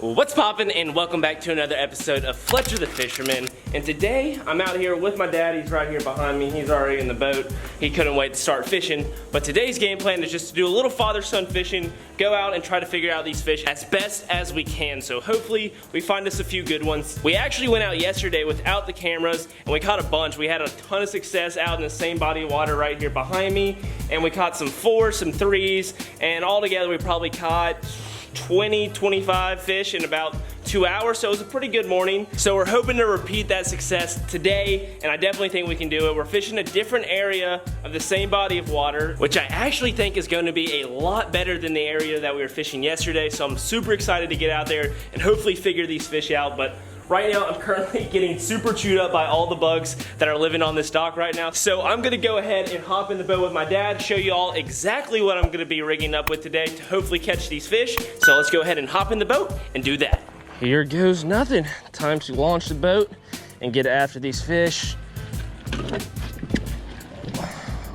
What's poppin', and welcome back to another episode of Fletcher the Fisherman. And today I'm out here with my dad. He's right here behind me. He's already in the boat. He couldn't wait to start fishing. But today's game plan is just to do a little father-son fishing, go out and try to figure out these fish as best as we can. So hopefully we find us a few good ones. We actually went out yesterday without the cameras and we caught a bunch. We had a ton of success out in the same body of water right here behind me. And we caught some 4s, some 3s, and all together we probably caught 20-25 fish in about 2 hours, so it was a pretty good morning. So we're hoping to repeat that success today, and I definitely think we can do it. We're fishing a different area of the same body of water, which I actually think is going to be a lot better than the area that we were fishing yesterday, so I'm super excited to get out there and hopefully figure these fish out. But right now, I'm currently getting super chewed up by all the bugs that are living on this dock right now. So I'm gonna go ahead and hop in the boat with my dad, show you all exactly what I'm gonna be rigging up with today to hopefully catch these fish. So let's go ahead and hop in the boat and do that. Here goes nothing. Time to launch the boat and get after these fish.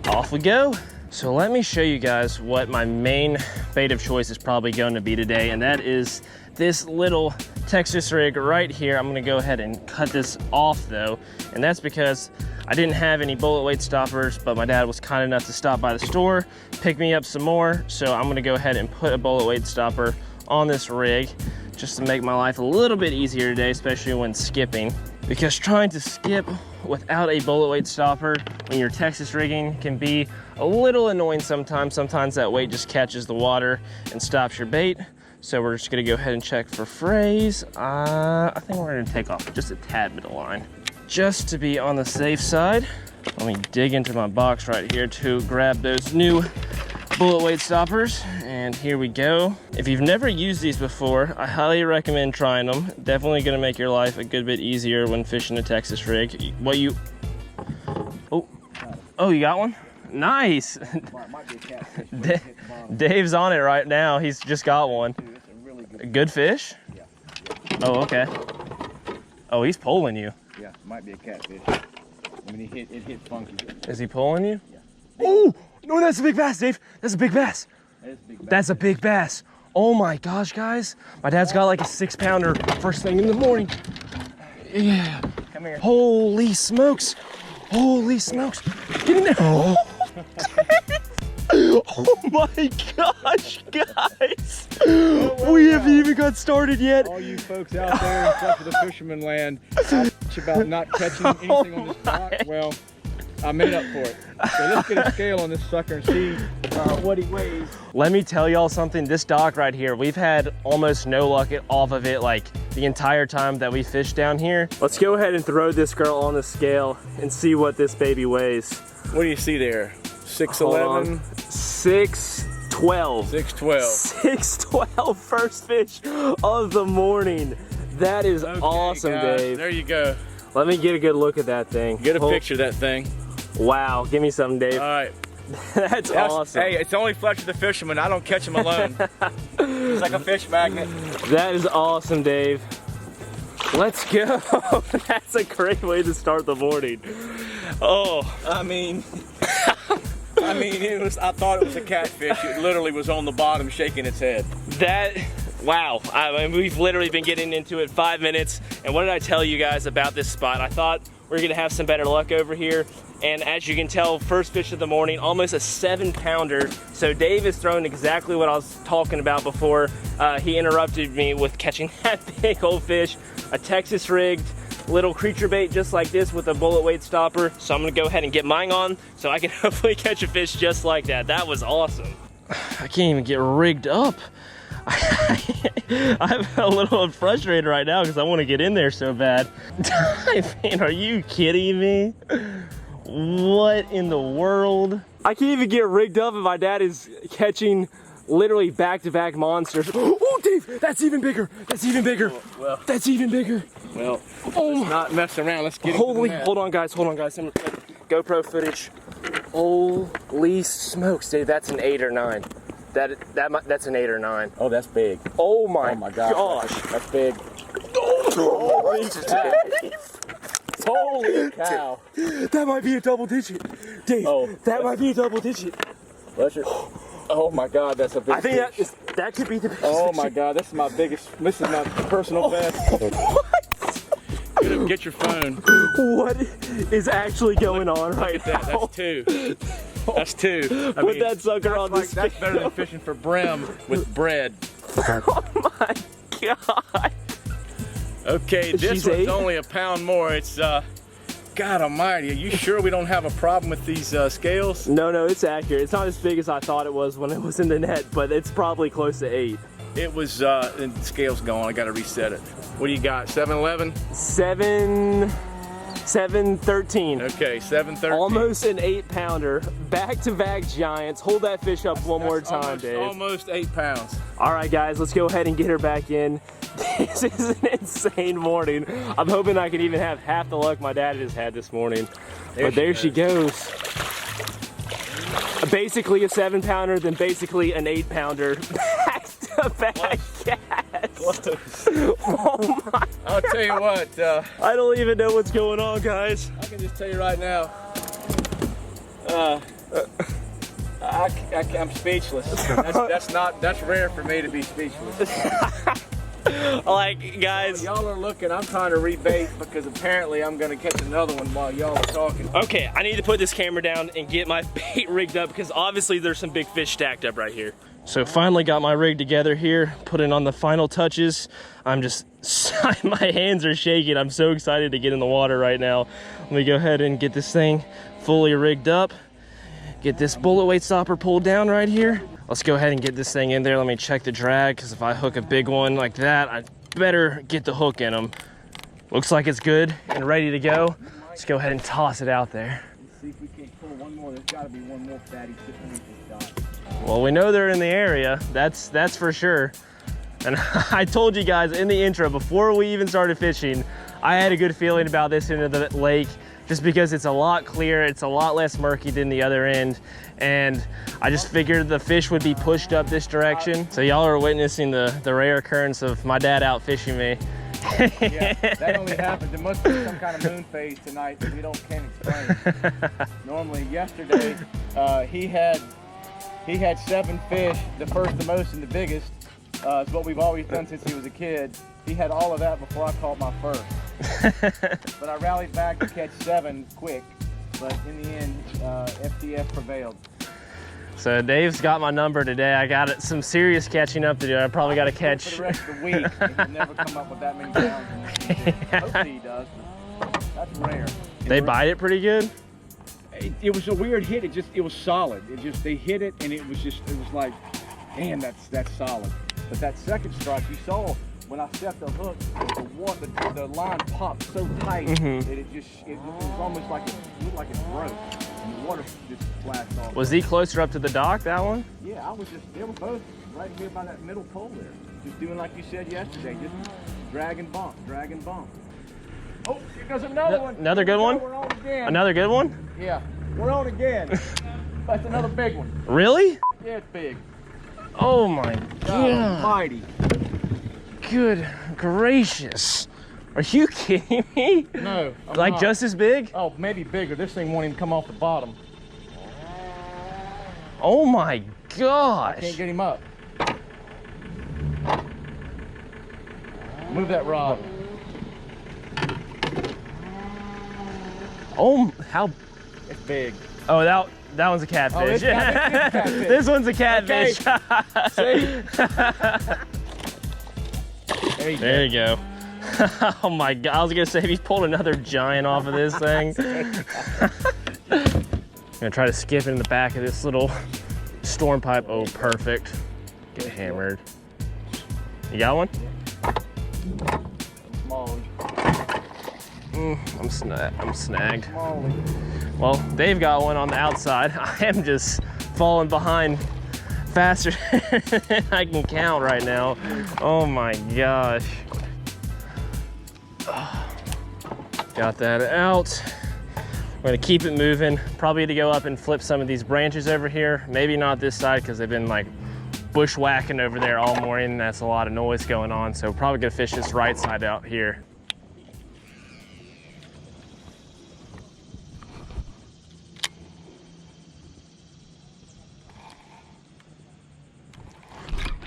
Off we go. So let me show you guys what my main bait of choice is probably going to be today, and that is this little Texas rig right here. I'm gonna go ahead and cut this off though, and that's because I didn't have any bullet weight stoppers, but my dad was kind enough to stop by the store, pick me up some more, so I'm gonna go ahead and put a bullet weight stopper on this rig just to make my life a little bit easier today, especially when skipping, because trying to skip without a bullet weight stopper when you're Texas rigging can be a little annoying sometimes. Sometimes that weight just catches the water and stops your bait. So we're just gonna go ahead and check for frays. I think we're gonna take off just a tad bit of line, just to be on the safe side. Let me dig into my box right here to grab those new bullet weight stoppers, and here we go. If you've never used these before, I highly recommend trying them. Definitely gonna make your life a good bit easier when fishing a Texas rig. Oh, you got one? Nice. Dave's on it right now. He's just got one. Dude, it's a really good fish? Yeah. Oh, okay. Oh, he's pulling you. Yeah, might be a catfish. I mean, it hit funky. Is he pulling you? Yeah. Oh, no, that's a big bass, Dave. That's a big bass. That is a big bass. That's a big bass. Oh my gosh, guys. My dad's got like a 6-pounder first thing in the morning. Yeah. Come here. Holy smokes. Holy smokes. Get in there. Oh. Oh my gosh, guys. We haven't even got started yet. All you folks out there in Fletcher the Fisherman land about not catching anything on this dock, well, I made up for it. So let's get a scale on this sucker and see what he weighs. Let me tell y'all something. This dock right here, we've had almost no luck off of it like the entire time that we fished down here. Let's go ahead and throw this girl on the scale and see what this baby weighs. What do you see there? 6'11"? 6'12". 6'12". 6'12", first fish of the morning. That is okay, awesome, guys, Dave. there you go. Let me get a good look at that thing. Get a picture of that thing. Wow, give me something, Dave. All right. That's awesome. Hey, it's only Fletcher the Fisherman. I don't catch him alone. It's like a fish magnet. That is awesome, Dave. Let's go. That's a great way to start the morning. Oh, I mean, I thought it was a catfish. It literally was on the bottom shaking its head. Wow. I mean, we've literally been getting into it 5 minutes. And what did I tell you guys about this spot? I thought we were gonna have some better luck over here. And as you can tell, first fish of the morning, almost a 7-pounder. So Dave is throwing exactly what I was talking about before. He interrupted me with catching that big old fish, a Texas rigged little creature bait just like this with a bullet weight stopper. So I'm gonna go ahead and get mine on so I can hopefully catch a fish just like that. That was awesome. I can't even get rigged up. I'm a little frustrated right now because I want to get in there so bad. I mean, are you kidding me? What in the world? I can't even get rigged up and my dad is catching literally back-to-back monsters. Oh, Dave, that's even bigger. That's even bigger. Well, that's even bigger. Well, oh, let's not mess around. Let's get holy, hold on, guys. Hold on, guys. Some GoPro footage. Holy smokes, Dave. That's an 8 or 9. That's an 8 or 9. Oh, that's big. Oh my gosh. That's big. Holy Holy cow. That might be a double digit. Dave, that might be a double digit. Fletcher. Oh my God, that's a big I think fish. that could be the biggest Oh fish. my God, this is my biggest, this is my personal best. What? Get your phone. What is actually going on right now? That's two. That's two. Put that sucker on the scale. That's better than fishing for brim with bread. Oh my God. Okay, this She's one's 8? only a pound more. It's, God almighty, are you sure we don't have a problem with these scales? No, it's accurate. It's not as big as I thought it was when it was in the net, but it's probably close to 8. It was, the scale's gone. I gotta reset it. What do you got, 7-11? 7-13. Okay, 7-13. Almost an 8-pounder. Back-to-back giants. Hold that fish up one more time, Dave. Almost 8 pounds. All right, guys, let's go ahead and get her back in. This is an insane morning. I'm hoping I can even have half the luck my dad just had this morning. But there she goes. Basically a 7-pounder, then basically an 8-pounder. Back-to-back cast. Oh my! I'll tell you what. I don't even know what's going on, guys. I can just tell you right now. I'm speechless. That's rare for me to be speechless. Like, guys. Y'all are looking, I'm trying to rebait because apparently I'm gonna catch another one while y'all are talking. Okay, I need to put this camera down and get my bait rigged up because obviously there's some big fish stacked up right here. So finally got my rig together here, putting on the final touches. I'm just, my hands are shaking. I'm so excited to get in the water right now. Let me go ahead and get this thing fully rigged up. Get this bullet weight stopper pulled down right here. Let's go ahead and get this thing in there. Let me check the drag, because if I hook a big one like that, I better get the hook in them. Looks like it's good and ready to go. Let's go ahead and toss it out there. Let's see if we can pull one more. There's gotta be one more fatty sitting underneath this dot. Well, we know they're in the area. That's for sure. And I told you guys in the intro, before we even started fishing, I had a good feeling about this end of the lake, just because it's a lot clearer, it's a lot less murky than the other end. And I just figured the fish would be pushed up this direction. So y'all are witnessing the rare occurrence of my dad out fishing me. Yeah, that only happens. There must be some kind of moon phase tonight that we can't explain. Normally, yesterday, he had 7 fish, the first, the most, and the biggest. It's what we've always done since he was a kid. He had all of that before I caught my first. But I rallied back to catch 7 quick. But in the end, FTF prevailed. So Dave's got my number today. I got some serious catching up to do. I probably got to catch. For the rest of the week, he'll never come up with that many pounds. Hopefully he does. That's rare. They bite it pretty good? It was a weird hit. It was solid. They hit it and it was like, damn, that's solid. But that second strike, you saw when I set the hook, the line popped so tight that it was almost like it looked like it broke. And the water just splashed off. Was he closer up to the dock, that one? Yeah, they were both right here by that middle pole there. Just doing like you said yesterday, just drag and bump, drag and bump. Oh, here goes another one. Another good one? We're on again. Another good one? Yeah, we're on again. That's another big one. Really? Yeah, it's big. Oh my God God. almighty. Good gracious. Are you kidding me? No, I'm like not. just as big? Oh, maybe bigger. This thing won't even come off the bottom. Oh my gosh. Can't get him up. Move that rod. Oh, how? It's big. Oh, that one's a catfish. Oh, it's catfish. This one's a catfish. Okay. See? There you go. Oh my God, I was gonna say, if he pulled another giant off of this thing. I'm gonna try to skip in the back of this little storm pipe. Oh, perfect. Get hammered. You got one? Small. I'm snagged. Small. Well, Dave got one on the outside. I am just falling behind faster than I can count right now. Oh my gosh. Got that out. We're gonna keep it moving. Probably to go up and flip some of these branches over here. Maybe not this side because they've been like bushwhacking over there all morning. That's a lot of noise going on. So probably gonna fish this right side out here.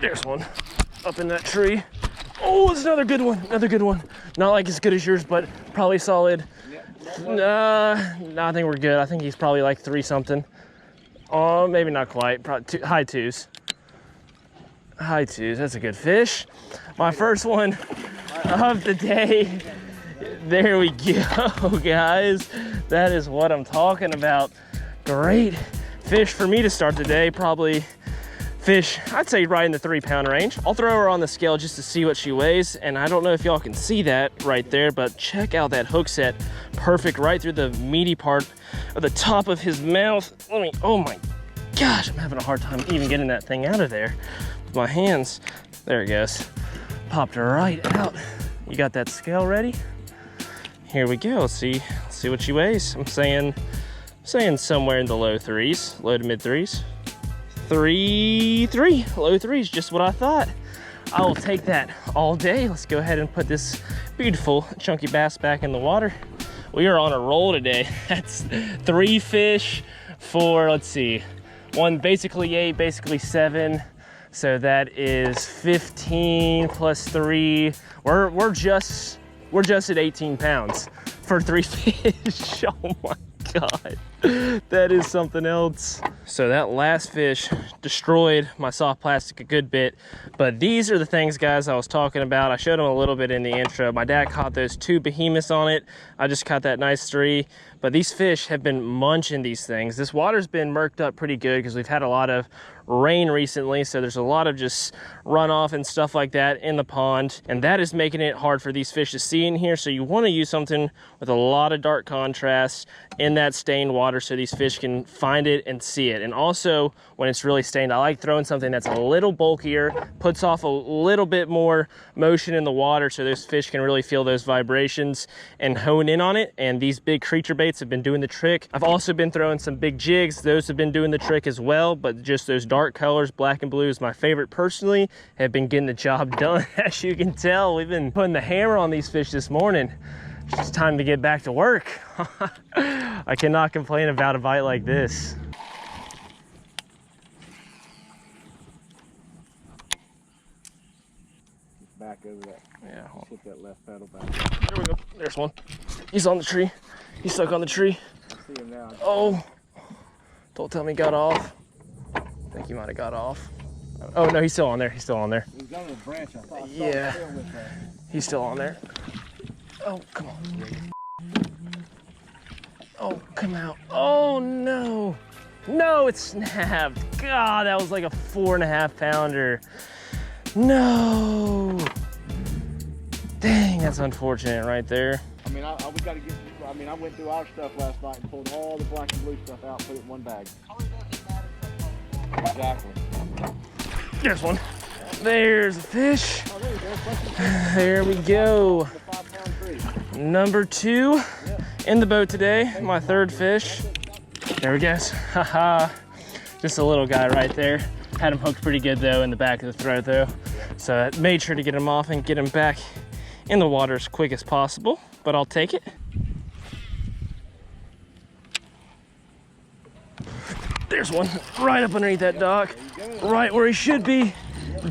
There's one up in that tree. Oh, it's another good one, another good one. Not like as good as yours, but probably solid. No, I think we're good. I think he's probably like 3 something. Oh, maybe not quite, probably high twos. High twos, that's a good fish. My first one of the day. There we go, guys. That is what I'm talking about. Great fish for me to start the day. Probably fish, I'd say right in the 3-pound range. I'll throw her on the scale just to see what she weighs. And I don't know if y'all can see that right there, but check out that hook set. Perfect right through the meaty part of the top of his mouth. Oh my gosh, I'm having a hard time even getting that thing out of there with my hands. There it goes. Popped right out. You got that scale ready? Here we go. Let's see what she weighs. I'm saying somewhere in the low 3s, low to mid 3s. 3, low 3s, just what I thought. I will take that all day. Let's go ahead and put this beautiful chunky bass back in the water. We are on a roll today. That's 3 fish for, let's see, 1 basically 8, basically 7. So that is 15 plus 3. We're just at 18 pounds for 3 fish. Oh my God, that is something else. So that last fish destroyed my soft plastic a good bit, but these are the things, guys, I was talking about. I showed them a little bit in the intro. My dad caught those 2 behemoths on it. I just caught that nice 3, but these fish have been munching these things. This water's been murked up pretty good because we've had a lot of rain recently, so there's a lot of just runoff and stuff like that in the pond, and that is making it hard for these fish to see in here. So you want to use something with a lot of dark contrast in that stained water so these fish can find it and see it. And also when it's really stained, I like throwing something that's a little bulkier, puts off a little bit more motion in the water so those fish can really feel those vibrations and hone in on it. And these big creature baits have been doing the trick. I've also been throwing some big jigs. Those have been doing the trick as well, but just those dark colors, black and blue is my favorite personally, have been getting the job done. As you can tell, we've been putting the hammer on these fish this morning. It's just time to get back to work. I cannot complain about a bite like this. Back over that. Yeah. Hit that left pedal back. There we go. There's one. He's on the tree. He's stuck on the tree. I see him now. Oh, don't tell me he got off. I think he might have got off. Oh no, he's still on there. He's still on there. He's on the branch. I thought Yeah. I with that. He's still on there. Oh, come on. Oh, come out. Oh no. No, it snapped. God, that was like a 4.5 pounder. No. Dang, that's unfortunate right there. I mean, we got to get. I mean, I went through our stuff last night and pulled all the black and blue stuff out, put it in one bag. Exactly. There's one. There's a fish. Oh, there you go. There we go. The 5-pound tree. Number 2 in the boat today. My 3rd fish. There he goes. Haha. Just a little guy right there. Had him hooked pretty good though in the back of the throat though. So I made sure to get him off and get him back in the water as quick as possible, but I'll take it. There's one right up underneath that dock, right where he should be,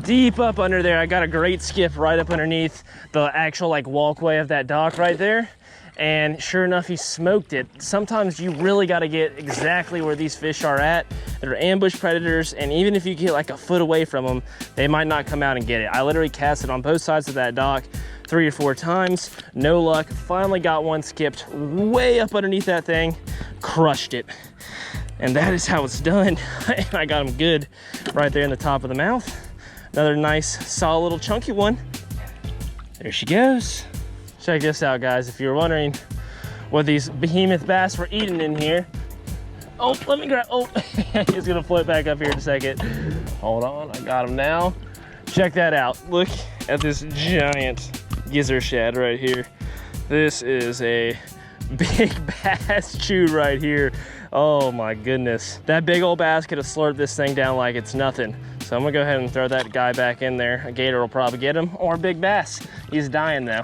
deep up under there. I got a great skip right up underneath the actual like walkway of that dock right there. And sure enough, he smoked it. Sometimes you really got to get exactly where these fish are at. They're ambush predators, and even if you get like a foot away from them, they might not come out and get it. I literally cast it on both sides of that dock 3 or 4 times, no luck. Finally got one skipped way up underneath that thing, crushed it. And that is how it's done. And I got him good right there in the top of the mouth. Another nice, solid little chunky one. There she goes. Check this out, guys. If you're wondering what these behemoth bass were eating in here. Oh, let me grab, oh, he's gonna float back up here in a second. Hold on, I got him now. Check that out. Look at this giant gizzard shad right here. This is a big bass chew right here. Oh my goodness. That big old bass could have slurped this thing down like it's nothing. So I'm gonna go ahead and throw that guy back in there. A gator will probably get him, or a big bass. He's dying though.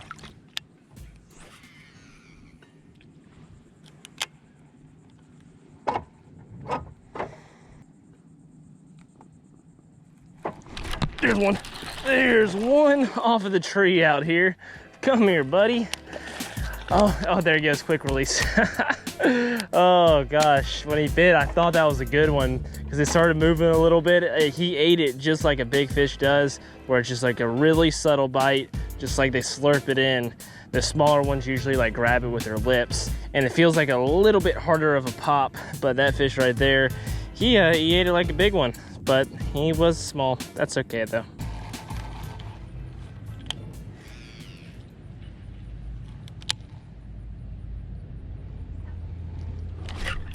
There's one. There's one off of the tree out here. Come here, buddy. Oh, there he goes, quick release. Oh gosh, when he bit, I thought that was a good one because it started moving a little bit. He ate it just like a big fish does, where it's just like a really subtle bite, just like they slurp it in. The smaller ones usually like grab it with their lips, and it feels like a little bit harder of a pop, but that fish right there, he ate it like a big one, but he was small. That's okay though.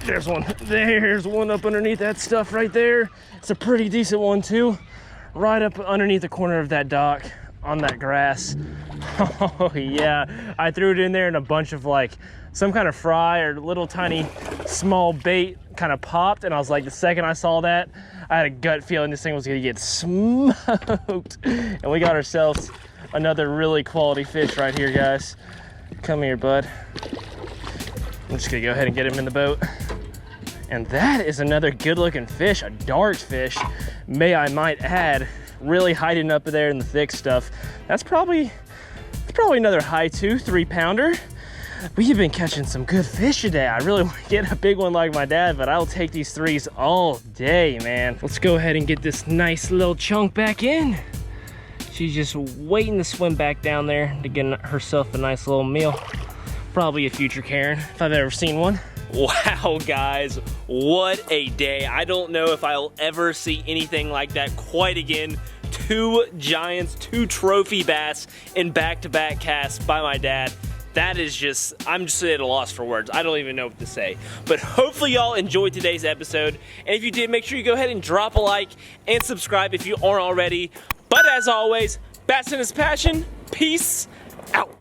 There's one up underneath that stuff right there. It's a pretty decent one too. Right up underneath the corner of that dock on that grass. Oh yeah, I threw it in there and a bunch of like some kind of fry or little tiny small bait kind of popped, and I was like, the second I saw that, I had a gut feeling this thing was gonna get smoked. And we got ourselves another really quality fish right here, guys. Come here, bud. I'm just gonna go ahead and get him in the boat. And that is another good looking fish, a dart fish, may I might add, really hiding up there in the thick stuff. That's probably another high 2-3 pounder. We've been catching some good fish today. I really want to get a big one like my dad, but I'll take these threes all day, man. Let's go ahead and get this nice little chunk back in. She's just waiting to swim back down there to get herself a nice little meal. Probably a future Karen, if I've ever seen one. Wow, guys, what a day. I don't know if I'll ever see anything like that quite again. 2 giants, 2 trophy bass in back-to-back casts by my dad. That is just, I'm just at a loss for words. I don't even know what to say. But hopefully y'all enjoyed today's episode. And if you did, make sure you go ahead and drop a like and subscribe if you aren't already. But as always, bass in his passion, peace out.